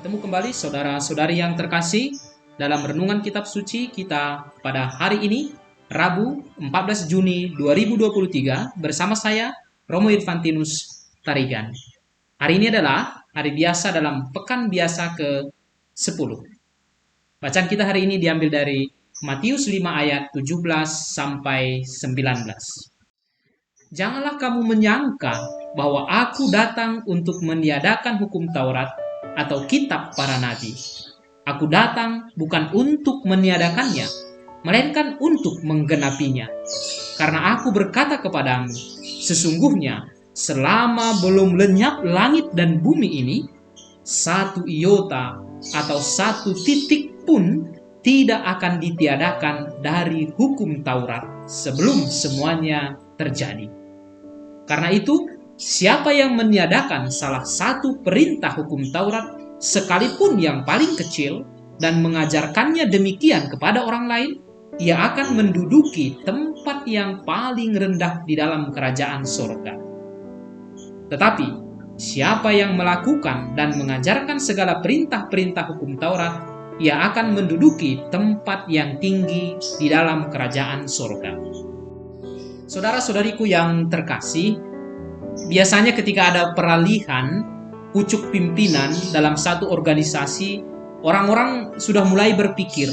Bertemu kembali saudara-saudari yang terkasih dalam renungan kitab suci kita pada hari ini, Rabu 14 Juni 2023 bersama saya, Romo Irfantinus Tarigan. Hari ini adalah hari biasa dalam pekan biasa ke-10. Bacaan kita hari ini diambil dari Matius 5 ayat 17 sampai 19. Janganlah kamu menyangka bahwa aku datang untuk meniadakan hukum Taurat atau kitab para nabi. Aku datang bukan untuk meniadakannya, melainkan untuk menggenapinya. Karena aku berkata kepadamu, sesungguhnya selama belum lenyap langit dan bumi ini, satu iota atau satu titik pun tidak akan ditiadakan dari hukum Taurat sebelum semuanya terjadi. Karena itu, siapa yang meniadakan salah satu perintah hukum Taurat, sekalipun yang paling kecil, dan mengajarkannya demikian kepada orang lain, ia akan menduduki tempat yang paling rendah di dalam kerajaan surga. Tetapi, siapa yang melakukan dan mengajarkan segala perintah-perintah hukum Taurat, ia akan menduduki tempat yang tinggi di dalam kerajaan surga. Saudara-saudariku yang terkasih, biasanya ketika ada peralihan pucuk pimpinan dalam satu organisasi, orang-orang sudah mulai berpikir,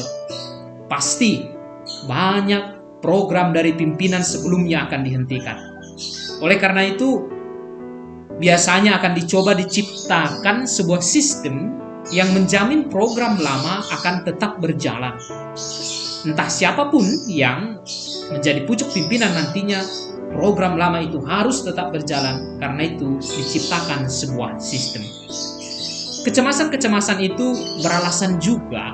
pasti banyak program dari pimpinan sebelumnya akan dihentikan. Oleh karena itu, biasanya akan dicoba diciptakan sebuah sistem yang menjamin program lama akan tetap berjalan. Entah siapapun yang menjadi pucuk pimpinan nantinya, program lama itu harus tetap berjalan. Karena itu diciptakan sebuah sistem. Kecemasan-kecemasan itu beralasan juga,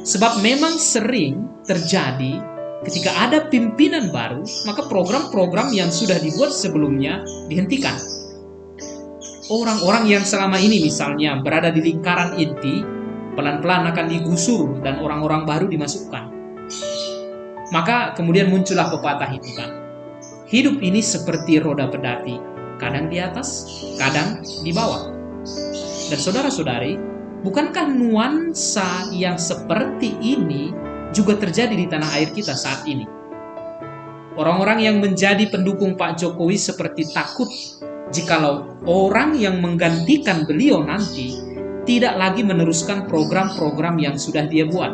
sebab memang sering terjadi ketika ada pimpinan baru, maka program-program yang sudah dibuat sebelumnya dihentikan. Orang-orang yang selama ini misalnya berada di lingkaran inti, pelan-pelan akan digusur dan orang-orang baru dimasukkan. Maka kemudian muncullah pepatah itu kan, hidup ini seperti roda pedati, kadang di atas, kadang di bawah. Dan saudara-saudari, bukankah nuansa yang seperti ini juga terjadi di tanah air kita saat ini? Orang-orang yang menjadi pendukung Pak Jokowi seperti takut jikalau orang yang menggantikan beliau nanti tidak lagi meneruskan program-program yang sudah dia buat.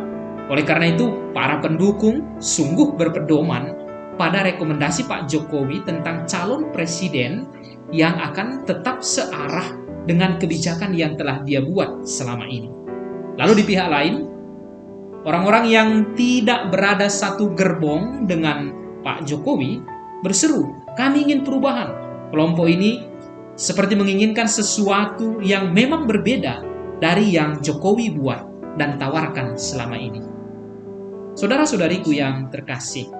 Oleh karena itu, para pendukung sungguh berpedoman pada rekomendasi Pak Jokowi tentang calon presiden yang akan tetap searah dengan kebijakan yang telah dia buat selama ini. Lalu di pihak lain, orang-orang yang tidak berada satu gerbong dengan Pak Jokowi berseru, kami ingin perubahan. Kelompok ini seperti menginginkan sesuatu yang memang berbeda dari yang Jokowi buat dan tawarkan selama ini. Saudara-saudariku yang terkasih,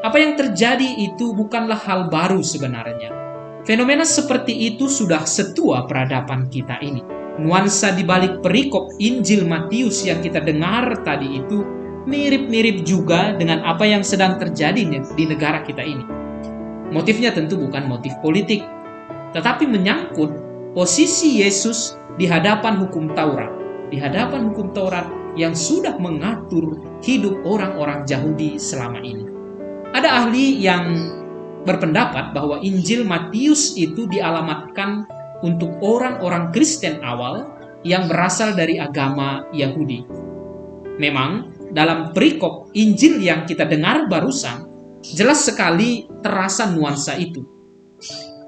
apa yang terjadi itu bukanlah hal baru sebenarnya. Fenomena seperti itu sudah setua peradaban kita ini. Nuansa di balik perikop Injil Matius yang kita dengar tadi itu mirip-mirip juga dengan apa yang sedang terjadi di negara kita ini. Motifnya tentu bukan motif politik, tetapi menyangkut posisi Yesus di hadapan hukum Taurat. Di hadapan hukum Taurat yang sudah mengatur hidup orang-orang Yahudi selama ini. Ada ahli yang berpendapat bahwa Injil Matius itu dialamatkan untuk orang-orang Kristen awal yang berasal dari agama Yahudi. Memang dalam perikop Injil yang kita dengar barusan, jelas sekali terasa nuansa itu.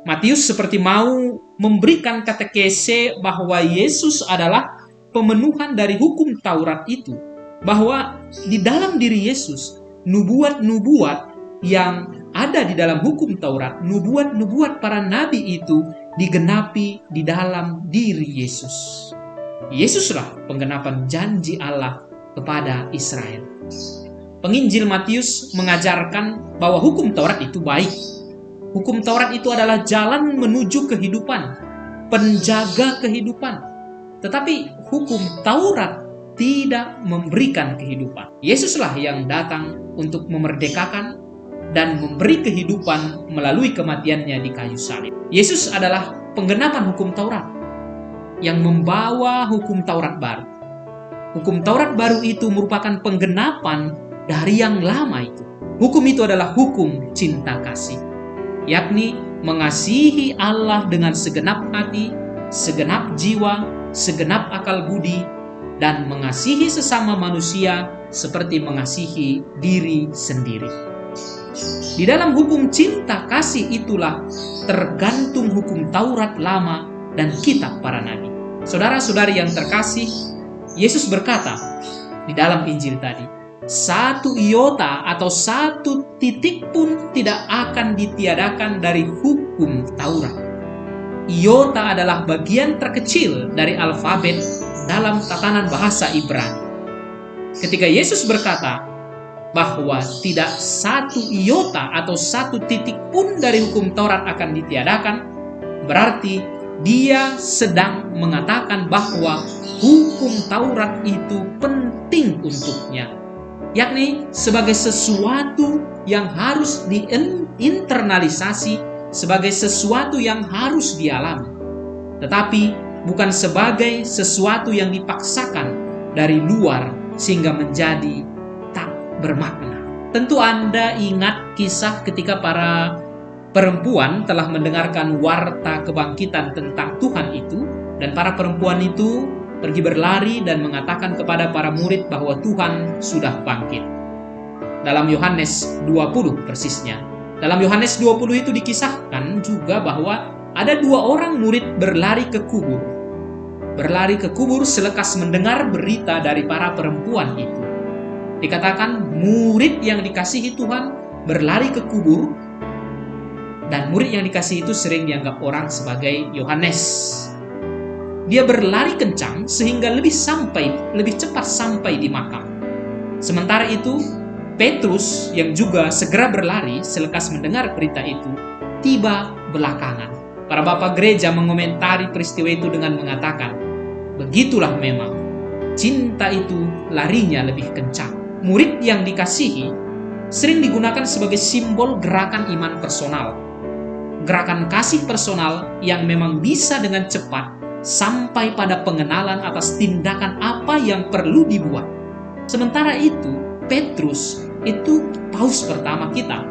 Matius seperti mau memberikan katekese bahwa Yesus adalah pemenuhan dari hukum Taurat itu, bahwa di dalam diri Yesus, nubuat-nubuat yang ada di dalam hukum Taurat, nubuat-nubuat para nabi itu digenapi di dalam diri Yesus. Yesuslah penggenapan janji Allah kepada Israel. Penginjil Matius mengajarkan bahwa hukum Taurat itu baik. Hukum Taurat itu adalah jalan menuju kehidupan, penjaga kehidupan. Tetapi hukum Taurat tidak memberikan kehidupan. Yesuslah yang datang untuk memerdekakan dan memberi kehidupan melalui kematiannya di kayu salib. Yesus adalah penggenapan hukum Taurat. yang membawa hukum Taurat baru. Hukum Taurat baru itu merupakan penggenapan dari yang lama itu. Hukum itu adalah hukum cinta kasih, yakni mengasihi Allah dengan segenap hati, segenap jiwa, segenap akal budi, dan mengasihi sesama manusia seperti mengasihi diri sendiri. Di dalam hukum cinta kasih itulah tergantung hukum Taurat lama dan kitab para nabi. Saudara-saudari yang terkasih, Yesus berkata di dalam Injil tadi, 1 iota atau 1 titik pun tidak akan ditiadakan dari hukum Taurat. Iota adalah bagian terkecil dari alfabet dalam tatanan bahasa Ibrani. Ketika Yesus berkata bahwa tidak 1 iota atau 1 titik pun dari hukum Taurat akan ditiadakan, berarti dia sedang mengatakan bahwa hukum Taurat itu penting untuknya, yakni sebagai sesuatu yang harus diinternalisasi, sebagai sesuatu yang harus dialami, tetapi bukan sebagai sesuatu yang dipaksakan dari luar sehingga menjadi tak bermakna. Tentu Anda ingat kisah ketika para perempuan telah mendengarkan warta kebangkitan tentang Tuhan itu, dan para perempuan itu pergi berlari dan mengatakan kepada para murid bahwa Tuhan sudah bangkit. Dalam Yohanes 20 persisnya. Dalam Yohanes 20 itu dikisahkan juga bahwa ada 2 orang murid berlari ke kubur. Berlari ke kubur selekas mendengar berita dari para perempuan itu. Dikatakan murid yang dikasihi Tuhan berlari ke kubur, dan murid yang dikasihi itu sering dianggap orang sebagai Yohanes. Dia berlari kencang sehingga lebih cepat sampai di makam. Sementara itu, Petrus yang juga segera berlari selekas mendengar berita itu, tiba belakangan. Para bapak gereja mengomentari peristiwa itu dengan mengatakan, begitulah memang, cinta itu larinya lebih kencang. Murid yang dikasihi sering digunakan sebagai simbol gerakan iman personal. Gerakan kasih personal yang memang bisa dengan cepat sampai pada pengenalan atas tindakan apa yang perlu dibuat. Sementara itu, Petrus itu paus pertama kita.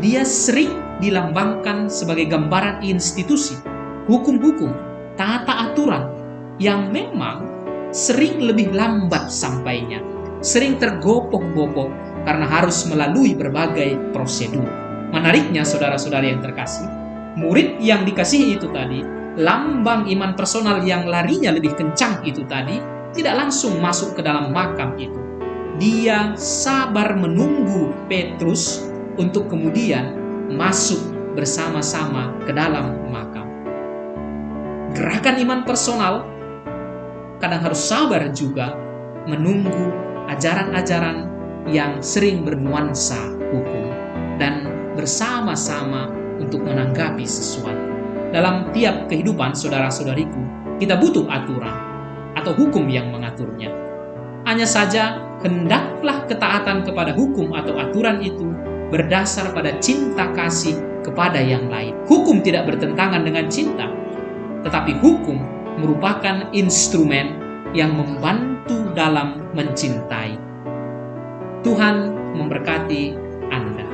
Dia sering dilambangkan sebagai gambaran institusi, hukum-hukum, tata aturan yang memang sering lebih lambat sampainya, sering tergopoh-gopoh karena harus melalui berbagai prosedur. Menariknya, saudara-saudara yang terkasih, murid yang dikasihi itu tadi, lambang iman personal yang larinya lebih kencang itu tadi, tidak langsung masuk ke dalam makam itu. Dia sabar menunggu Petrus untuk kemudian masuk bersama-sama ke dalam makam. Gerakan iman personal kadang harus sabar juga menunggu ajaran-ajaran yang sering bernuansa hukum dan bersama-sama untuk menanggapi sesuatu. Dalam tiap kehidupan saudara-saudariku, kita butuh aturan atau hukum yang mengaturnya. Hanya saja, hendaklah ketaatan kepada hukum atau aturan itu berdasar pada cinta kasih kepada yang lain. Hukum tidak bertentangan dengan cinta, tetapi hukum merupakan instrumen yang membantu dalam mencintai. Tuhan memberkati Anda.